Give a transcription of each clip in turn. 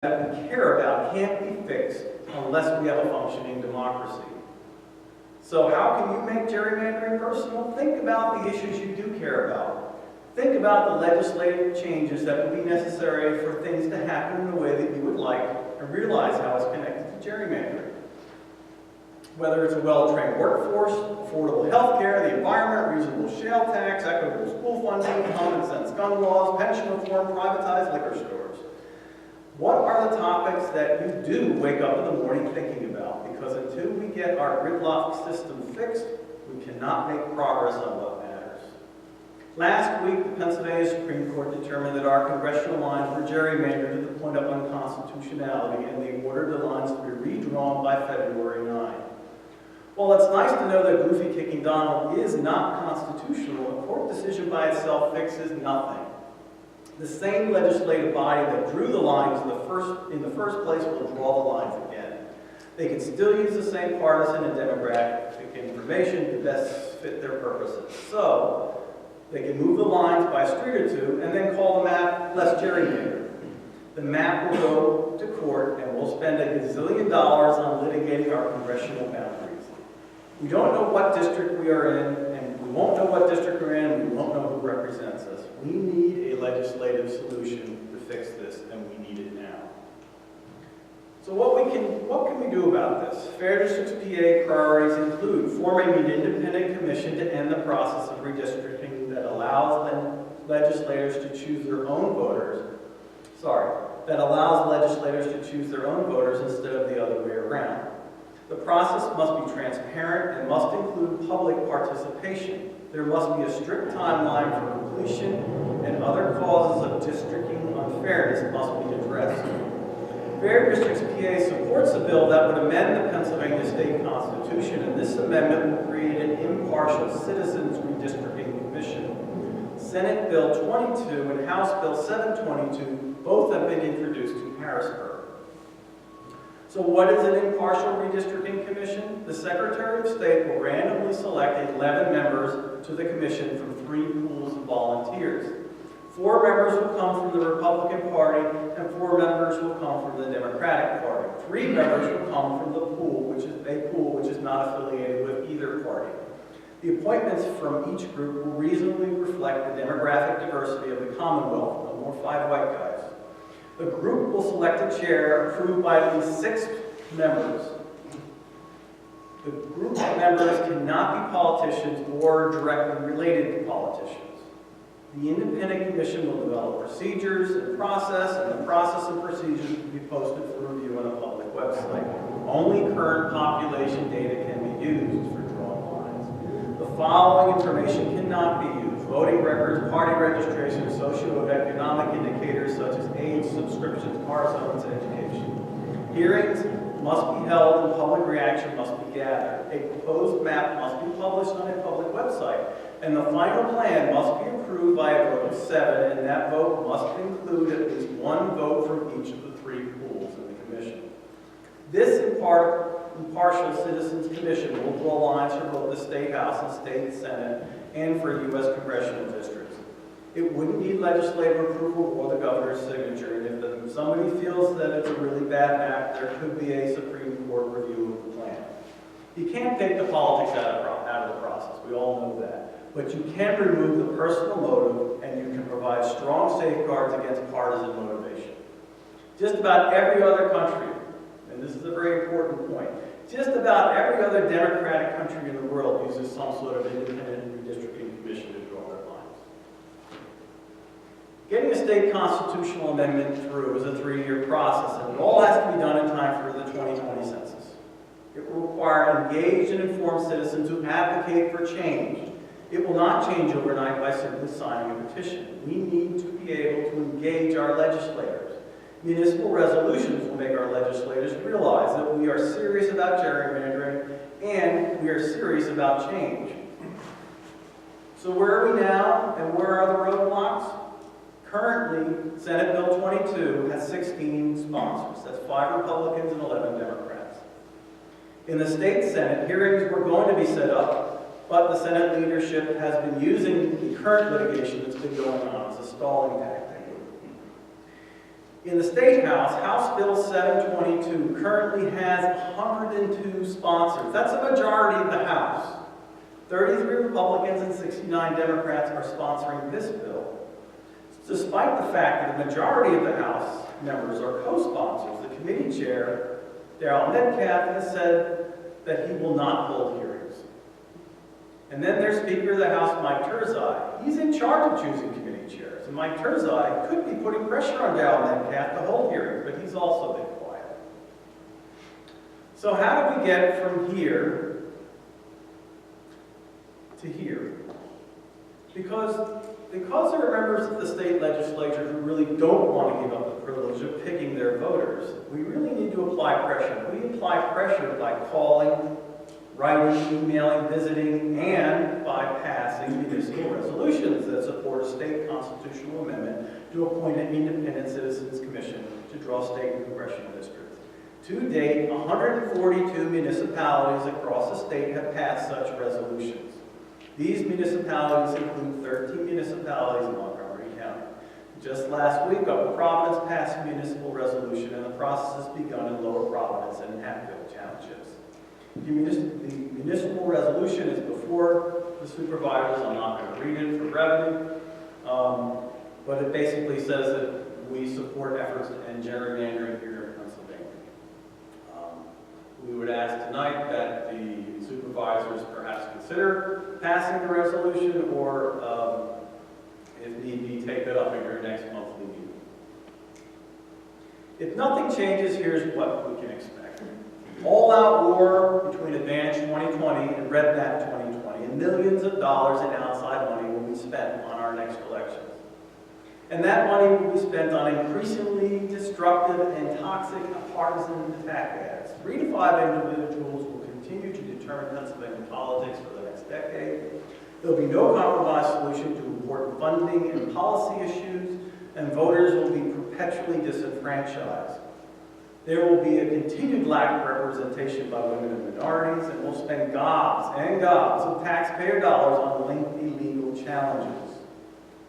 that we care about can't be fixed unless we have a functioning democracy. So how can you make gerrymandering personal? Think about the issues you do care about. Think about the legislative changes that would be necessary for things to happen in the way that you would like, and realize how it's connected to gerrymandering. Whether it's a well-trained workforce, affordable health care, the environment, reasonable shale tax, equitable school funding, common sense gun laws, pension reform, privatized liquor stores. What are the topics that you do wake up in the morning thinking about? Because until we get our gridlock system fixed, we cannot make progress on what matters. Last week, the Pennsylvania Supreme Court determined that our congressional lines were gerrymandered to the point of unconstitutionality, and they ordered the lines to be redrawn by February 9. While it's nice to know that goofy kicking Donald is not constitutional, a court decision by itself fixes nothing. The same legislative body that drew the lines in the first place will draw the lines again. They can still use the same partisan and demographic information to best fit their purposes. So, they can move the lines by a street or two and then call the map less gerrymandered. The map will go to court and we'll spend $1 gazillion on litigating our congressional boundaries. We don't know what district we are in, and we won't know what district we're in, and we won't know who represents us. We need a legislative solution to fix this, and we need it now. So what can we do about this? Fair Districts PA priorities include forming an independent commission to end the process of redistricting that allows legislators to choose their own voters. That allows legislators to choose their own voters instead of the other way around. The process must be transparent and must include public participation. There must be a strict timeline for completion, and other causes of districting unfairness must be addressed. Fair Districts PA supports a bill that would amend the Pennsylvania State Constitution, and this amendment will create an impartial Citizens Redistricting Commission. Senate Bill 22 and House Bill 722 both have been introduced to Harrisburg. So what is an impartial redistricting commission? The Secretary of State will randomly select 11 members to the commission from 3 pools of volunteers. 4 members will come from the Republican Party, and 4 members will come from the Democratic Party. 3 members will come from the pool, which is not affiliated with either party. The appointments from each group will reasonably reflect the demographic diversity of the Commonwealth, no more 5 white guys. The group will select a chair approved by at least 6 members. The group of members cannot be politicians or directly related to politicians. The independent commission will develop procedures and process, and the process and procedures will be posted for review on a public website. Only current population data can be used for drawing lines. The following information cannot be used: voting records, party registration, socioeconomic indicators such as age, subscriptions, car zones, and education. Hearings must be held and public reaction must be gathered. A proposed map must be published on a public website, and the final plan must be approved by a vote of 7, and that vote must include at least 1 vote from each of the 3 pools in the commission. This impartial Citizens Commission will draw lines for both the State House and State Senate and for U.S. congressional districts. It wouldn't need legislative approval or the governor's signature, and if somebody feels that it's a really bad map, there could be a Supreme Court review of the plan. You can't take the politics out of the process, we all know that. But you can remove the personal motive, and you can provide strong safeguards against partisan motivation. Just about every other country, and this is a very important point, just about every other democratic country in the world uses some sort of independent redistricting commission to draw their lines. Getting a state constitutional amendment through is a 3-year process, and it all has to be done in time for the 2020 census. It will require engaged and informed citizens who advocate for change. It will not change overnight by simply signing a petition. We need to be able to engage our legislators. Municipal resolutions will make our legislators realize that we are serious about gerrymandering and we are serious about change. So where are we now, and where are the roadblocks? Currently, Senate Bill 22 has 16 sponsors. That's 5 Republicans and 11 Democrats. In the state Senate, hearings were going to be set up, but the Senate leadership has been using the current litigation that's been going on as a stalling tactic. In the State House, House Bill 722 currently has 102 sponsors. That's a majority of the House. 33 Republicans and 69 Democrats are sponsoring this bill. Despite the fact that the majority of the House members are co-sponsors, the committee chair, Darrell Metcalf, has said that he will not hold hearings. And then there's Speaker of the House, Mike Turzai. He's in charge of choosing committee chairs. And Mike Turzai could be putting pressure on Darrell Metcalf to hold hearings, but he's also been quiet. So how do we get from here to here? Because there are members of the state legislature who really don't want to give up the privilege of picking their voters, we really need to apply pressure. We apply pressure by calling, writing, emailing, visiting, and by passing municipal resolutions that support a state constitutional amendment to appoint an independent citizens commission to draw state and congressional districts. To date, 142 municipalities across the state have passed such resolutions. These municipalities include 13 municipalities in Montgomery County. Just last week, Upper Providence passed a municipal resolution, and the process has begun in Lower Providence and Hatfield townships. The municipal resolution is before the supervisors. I'm not going to read it for brevity, but it basically says that we support efforts to end gerrymandering here in Pennsylvania. We would ask tonight that the supervisors perhaps consider passing the resolution, or if need be, take that up in your next monthly meeting. If nothing changes, here's what we can expect. All-out war between Advantage 2020 and Red Map 2020, and millions of dollars in outside money will be spent on our next elections. And that money will be spent on increasingly destructive and toxic partisan attack ads. 3 to 5 individuals will continue to determine Pennsylvania politics for the next decade. There will be no compromise solution to important funding and policy issues, and voters will be perpetually disenfranchised. There will be a continued lack of representation by women and minorities, and we'll spend gobs and gobs of taxpayer dollars on lengthy legal challenges.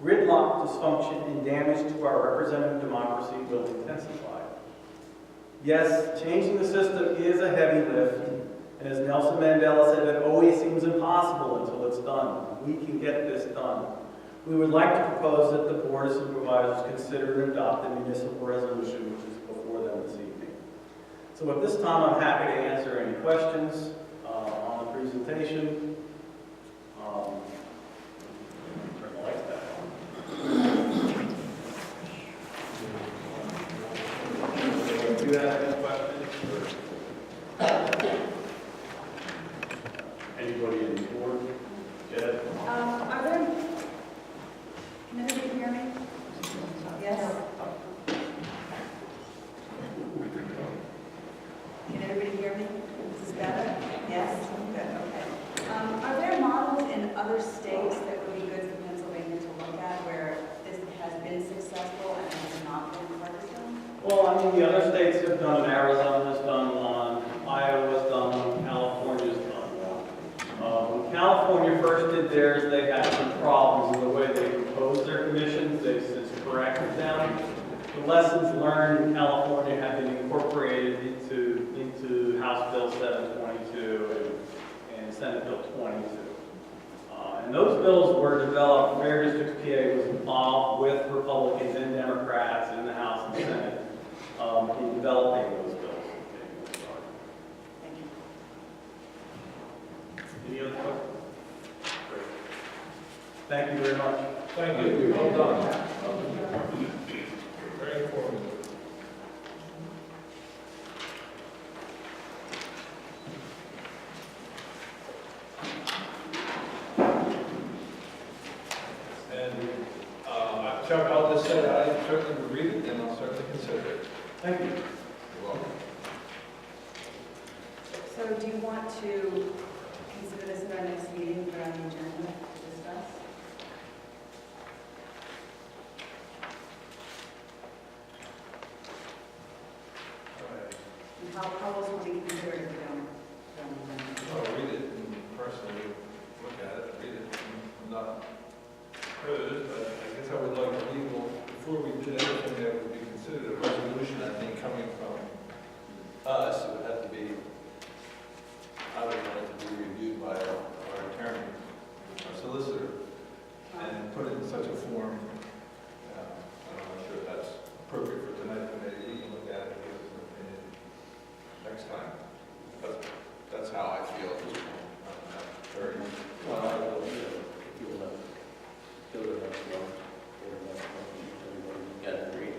Gridlock, dysfunction, and damage to our representative democracy will intensify. Yes, changing the system is a heavy lift, and as Nelson Mandela said, it always seems impossible until it's done. We can get this done. We would like to propose that the Board of Supervisors consider and adopt the municipal resolution which is before them this evening. So at this time, I'm happy to answer any questions on the presentation. Turn the lights back on. Do you have any questions? Anybody in the board? Jed? Are there, can everybody hear me? Yes? Can everybody hear me? Is this better? Yes? Good, okay. Are there models in other states that would be good for Pennsylvania to look at where this has been successful and has not been partisan? Well, I mean, the other states have done, Arizona's done one, Iowa's done one, California's done one. When California first did theirs, they had some problems in the way they proposed their commissions. They've since corrected them. The lessons learned in California have been incorporated into House Bill 722 and Senate Bill 22. And those bills were developed where District PA was involved with Republicans and Democrats in the House and Senate in developing those bills. Thank you. Any other questions? Great. Thank you very much. Thank you. Well done. Very informative. And Chuck, I'll just say I certainly would read it and I'll certainly consider it. Thank you. You're welcome. So do you want to consider this at our next meeting for on the agenda to discuss? And how else would we consider it if we don't? I'll read it and personally look at it, read it. I'm not opposed, but I guess I would like legal, before we did anything that would be considered a resolution, I think, coming from us, it would have to be, I would want it to be reviewed by our attorney, our solicitor, and put it in such a form. I'm not sure if that's appropriate for tonight, but maybe you can look at it and give us an opinion next time. But that's how I feel at this point. I'm not very, Well, I will, if you will, go to the next one. Got it agreed.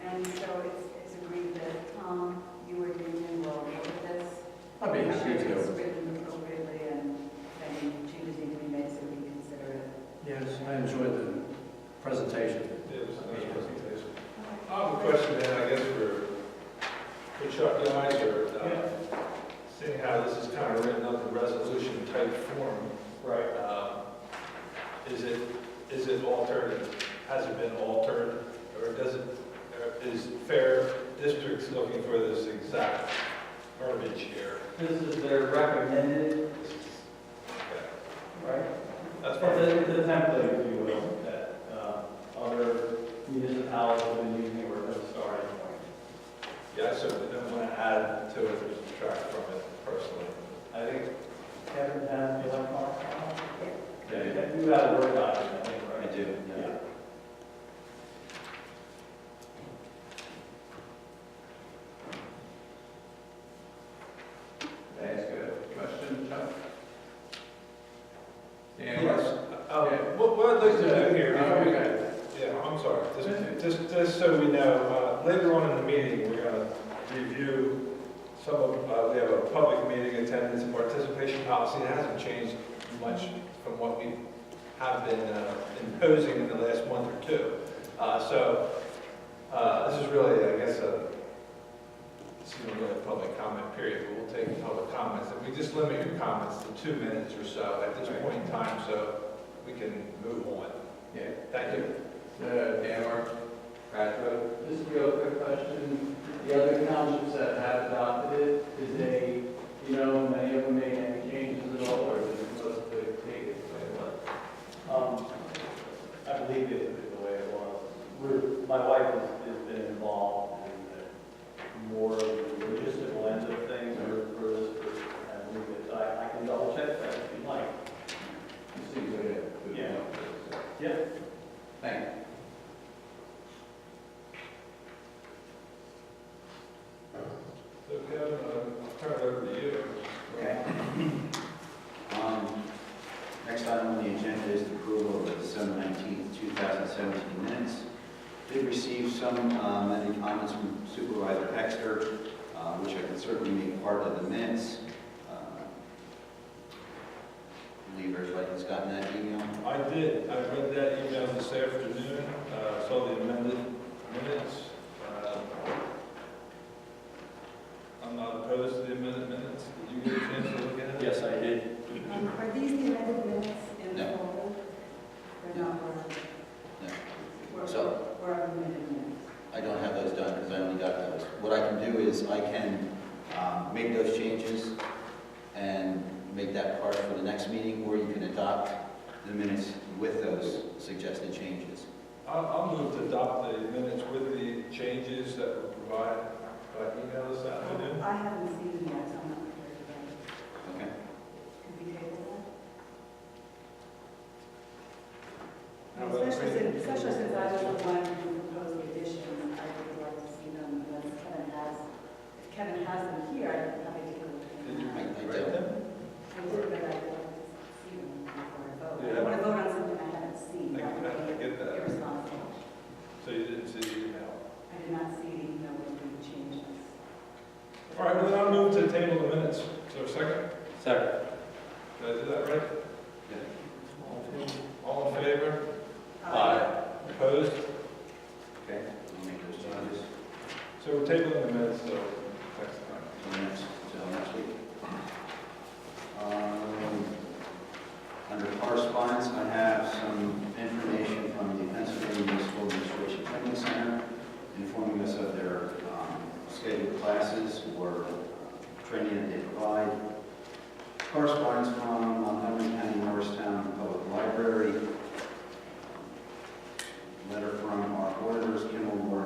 And so it's agreed that Tom, you or Damien will look at this. I'd be happy Make to sure go. it's written appropriately and if any changes need to be made so we can consider it. Yes, I enjoyed the presentation. it was a nice presentation. I have a question then, I guess, for Chuck Yeiser. Seeing how this is kind of written up in resolution type form, Right. is it altered? Has it been altered? Or is Fair Districts looking for this exact verbiage here? This is their recommended, Okay. right? That's For fine. the template, if you will, that other municipalities have been using or as a starting point. Yeah, I certainly don't want to add to it or subtract from it personally. I think Kevin has the electronic file. Yeah, you have a Word document, I think, right? I do, yeah. Can I ask a question, Chuck? Yes. What I'd like to do here, before we Okay. yeah, I'm sorry, just so we know, later on in the meeting, we're going to review some of, we have a public meeting attendance and participation policy. It hasn't changed much from what we have been imposing in the last month or two. So this is really, I guess, this isn't really a public comment period, but we'll take public comments. If we just limit your comments to 2 minutes or so at this point in time, so we can move on. Yeah. Thank you. Dan or Bradford? Just a real quick question. The other townships that have adopted it, did they, many of them made any changes at all, or did it mostly take it the way it was? I believe it the way it was. My wife has been involved in the more logistical end of things for this, and I believe it. I can double check that if you'd like. You seem good. Yeah. Yeah. Thank you. So Kevin, I'll turn it over to you. Okay. Next item on the agenda is the approval of the December 19th, 2017 minutes. Did receive some many comments from Supervisor Exter, which I can certainly make part of the minutes. I believe everybody's gotten that email. I did. I read that email this afternoon, saw the amended minutes. I'm not opposed to the amended minutes. Did you get a chance to look at it? Yes, I did. Are these the amended minutes in the No. folder? They're not, No. we're, So- we're amended minutes. I don't have those done because I only got those. What I can do is I can make those changes and make that part for the next meeting, or you can adopt the minutes with those suggested changes. I'll move to adopt the minutes with the changes that were provided by email this afternoon. I haven't seen them yet, so I'm not prepared to vote. Okay? Could we table How that? about Especially since I was the one who proposed the additions, I would like to see them unless if Kevin has them here, I'd be happy to give them to Did you him. I write them? I did, but I'd like to see them before I vote. I Yeah. don't want to vote on something I haven't seen. I That get would that. be irresponsible. So you didn't see the email? I did not see the email with the changes. All right, well then I'll move to table the minutes. Is there a second? Second. Did I do that right? All in favor? Opposed? Okay? I'll make those changes So we're tabling the minutes till next time. till next week. Under correspondence, I have some information from the Pennsylvania Municipal Administration Training Center informing us of their scheduled classes or training that they provide. Correspondence from Montgomery County Norristown Public Library. Letter from our auditors, Kimball, Moore,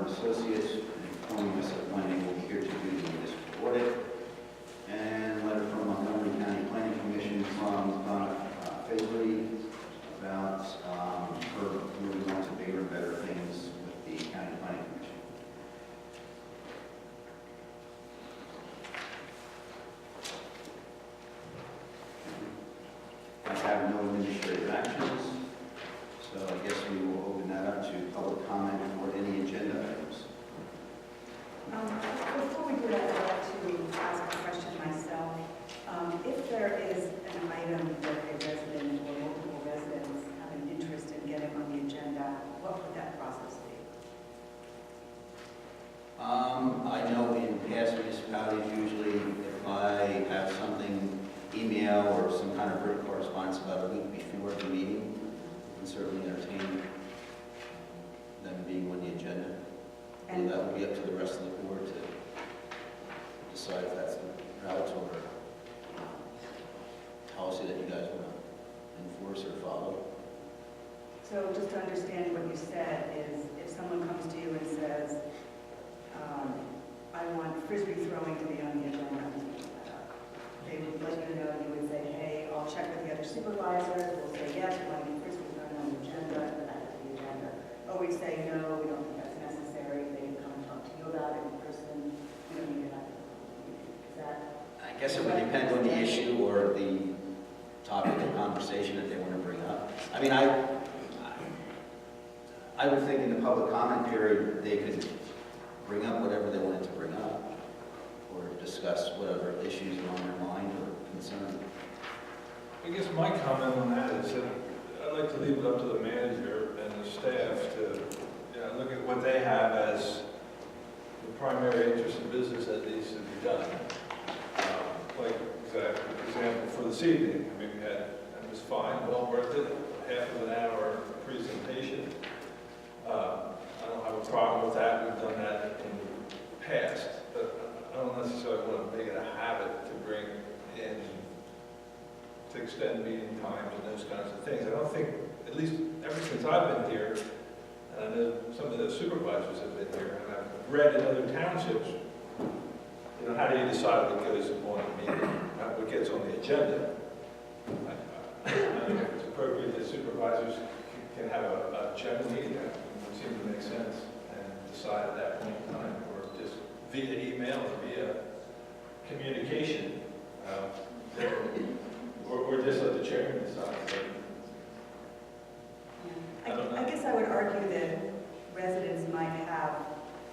have no administrative actions. So I guess we will open that up to public comment for any agenda items. Before we do that, I'd like to ask a question myself. If there is an item that a resident or multiple residents have an interest in getting on the agenda, what would that process be? I know in past municipalities, usually if I have something, email or some kind of written correspondence about a week before the meeting, we can certainly entertain them being on the agenda. And that will be up to the rest of the board to decide if that's the route or policy that you guys want to enforce or follow. So just to understand what you said is, if someone comes to you and says, I want frisbee throwing to be on the agenda, they would let you know, you would say, hey, I'll check with the other supervisors, we'll say, yes, we want to get frisbee throwing on the agenda, and add it to the agenda. Or we say, no, we don't think that's necessary, they come and talk to you about it in person, we don't need to have it. Is that? I guess it would depend on the issue or the topic of conversation that they want to bring up. I mean, I would think in the public comment period, they could bring up whatever they wanted to bring up or discuss whatever issues are on their mind or concern. I guess my comment on that is that I'd like to leave it up to the manager and the staff to look at what they have as the primary interest in business that needs to be done. Like, example, for this evening, I mean, it was fine, well worth it, half of an hour presentation. I don't have a problem with that, we've done that in the past, but I don't necessarily want to make it a habit to bring in, to extend meeting times and those kinds of things. I don't think, at least ever since I've been here, and I know some of the supervisors have been here, and I've read in other townships, how do you decide what goes on a meeting, what gets on the agenda? I think it's appropriate that supervisors can have a general meeting that would seem to make sense and decide at that point in time, or just via email or via communication, or just let the chairman decide. I guess I would argue that residents might have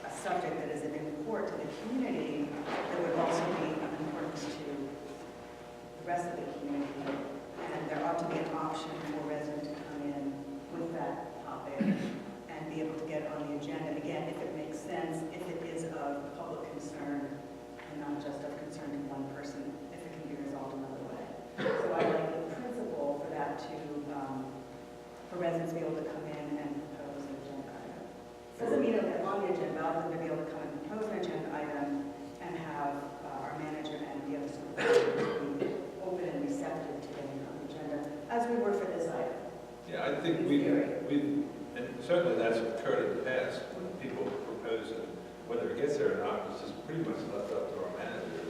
a subject that is of import to the community that would also be of importance to the rest of the community. And there ought to be an option for residents to come in with that topic and be able to get on the agenda. Again, if it makes sense, if it is of public concern and not just of concern to one person, if it can be resolved another way. So I like the principle for that to, for residents to be able to come in and propose an agenda item. Doesn't mean that they're on the agenda, but them to be able to come and propose an agenda item and have our manager and the other supervisors be open and receptive to getting on the agenda, as we were for this item. Yeah, I think we've, and certainly that's occurred in the past, when people propose it, whether it gets there or not, it's just pretty much left up to our manager.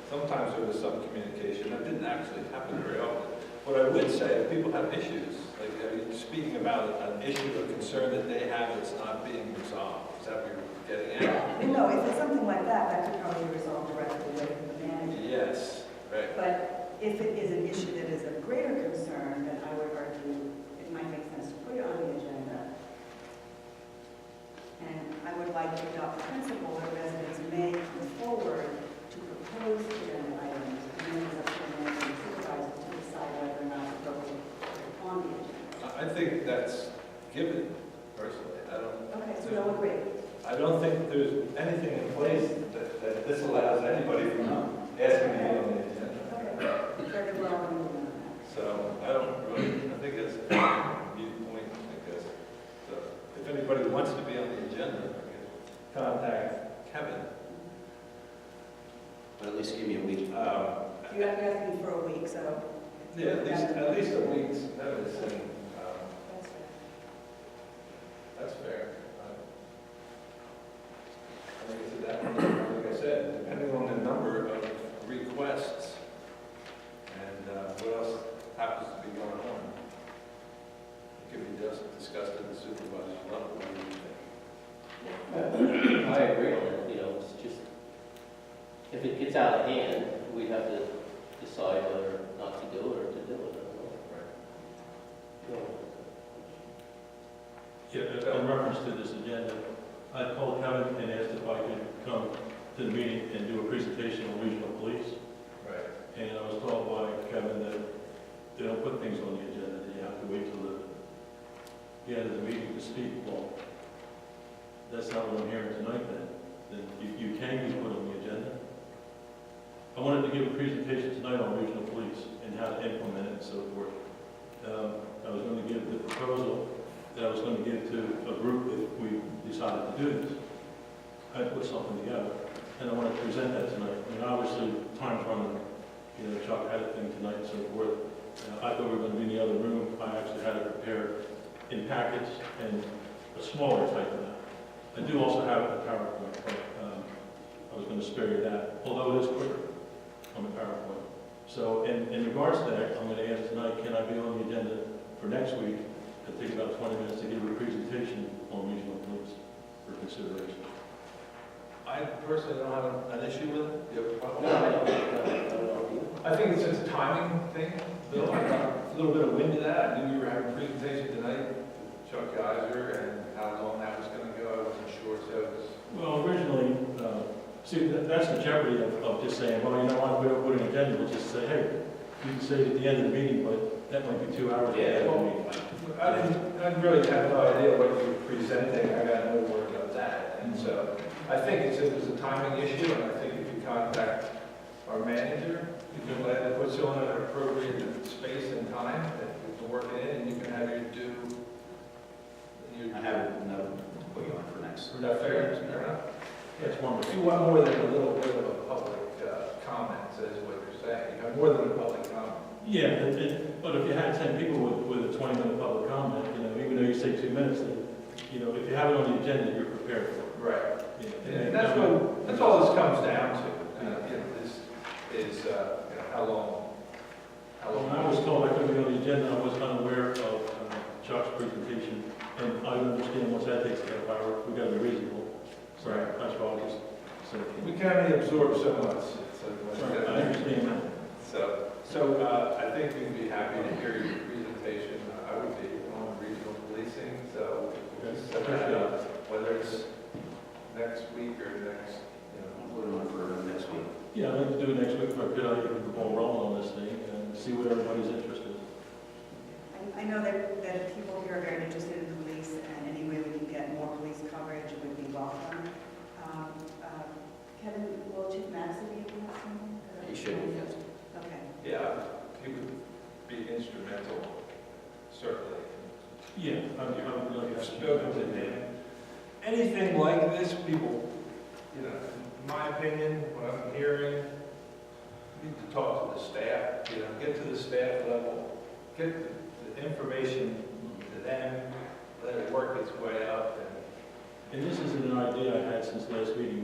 Sometimes there was some communication, that didn't actually happen very often. What I would say, if people have issues, like speaking about an issue or concern that they have that's not being resolved, is that what you're getting at? No, if it's something like that, that could probably be resolved directly with the manager. Yes, right. But if it is an issue that is of greater concern, then I would argue it might make sense to put it on the agenda. And I would like to adopt the principle that residents may come forward to propose agenda items, and then it's up to the manager and supervisor to decide whether or not to put it on the agenda. I think that's given, personally. Okay, so we all agree. I don't think there's anything in place that disallows anybody from asking me on the agenda. Okay, very well. So I don't really, I think that's a viewpoint, I guess. So if anybody wants to be on the agenda, I can contact Kevin. But at least give me a week. You have to ask me for a week, so. Yeah, at least a week's notice, and That's fair. that's fair. Like I said, depending on the number of requests and what else happens to be going on, it could be just discussed at the supervisor's level. What do you think? I agree on it, it's just, if it gets out of hand, we have to decide whether or not to do it or to do it. Yeah, in reference to this agenda, I called Kevin and asked if I could come to the meeting and do a presentation on regional police. Right. And I was told by Kevin that they don't put things on the agenda, that you have to wait till the end of the meeting to speak. Well, that's not what I'm hearing tonight then. That you can be put on the agenda. I wanted to give a presentation tonight on regional police and how to implement it and so forth. I was going to give the proposal that I was going to give to a group if we decided to do this. I put something together, and I want to present that tonight. I mean, obviously, time's running. You know, Chuck had a thing tonight and so forth. I thought we were going to be in the other room. I actually had it prepared in packets and a smaller type of that. I do also have a PowerPoint, but I was going to spare you that, although it is quicker on the PowerPoint. So in regards to that, I'm going to ask tonight, can I be on the agenda for next week? It'll take about 20 minutes to give you a presentation on regional police for consideration. I personally don't have an issue with it. Do you have a problem? No, I don't know. I think it's just a timing thing, Bill. I got a little bit of wind to that. I knew you were having a presentation tonight, Chuck Yeiser, and how long that was going to go. I wasn't sure, so it was... Well, originally, see, that's the jeopardy of just saying, well, you know what, we don't put an agenda, we'll just say, hey, you can say it at the end of the meeting, but that might be 2 hours at the end of the meeting. I really have no idea what you were presenting. I got no word about that. And so I think it's just a timing issue, and I think if you contact our manager, you can let it put you on an appropriate space and time that you can work it in, and you can have your due. I have no put you on for next. Is that fair? Fair enough. That's wonderful. If you want more than a little bit of a public comment, is what you're saying. You have more than a public comment. Yeah, but if you had 10 people with a 20-minute public comment, you know, even though you say 2 minutes, then, you know, if you have it on the agenda, you're prepared for it. Right. You know, And that's all this comes down to. You know, is how long. When I was told I couldn't be on the agenda, I was unaware of Chuck's presentation, and I understand once that takes a half hour, we've got to be reasonable. So Right. that's why I just said. We can only absorb so much. Right, I understand that. So I think we'd be happy to hear your presentation. I would be on regional policing, so Okay. set that up, whether it's next week or next, I'll put it on for next week. Yeah, I'd like to do it next week if I could. I'd get the ball rolling on this thing and see what everybody's interested in. I know that people here are very interested in the police, and any way we can get more police coverage would be welcome. Kevin, will Chief Madison be able to soon? You should, yes. Okay. Yeah, he would be instrumental, certainly. Yeah, I would like I've to. spoken to him. Anything like this, people, you know, in my opinion, what I'm hearing, you need to talk to the staff, you know, get to the staff level, get the information to them, let it work its way up. And this isn't an idea I had since last meeting.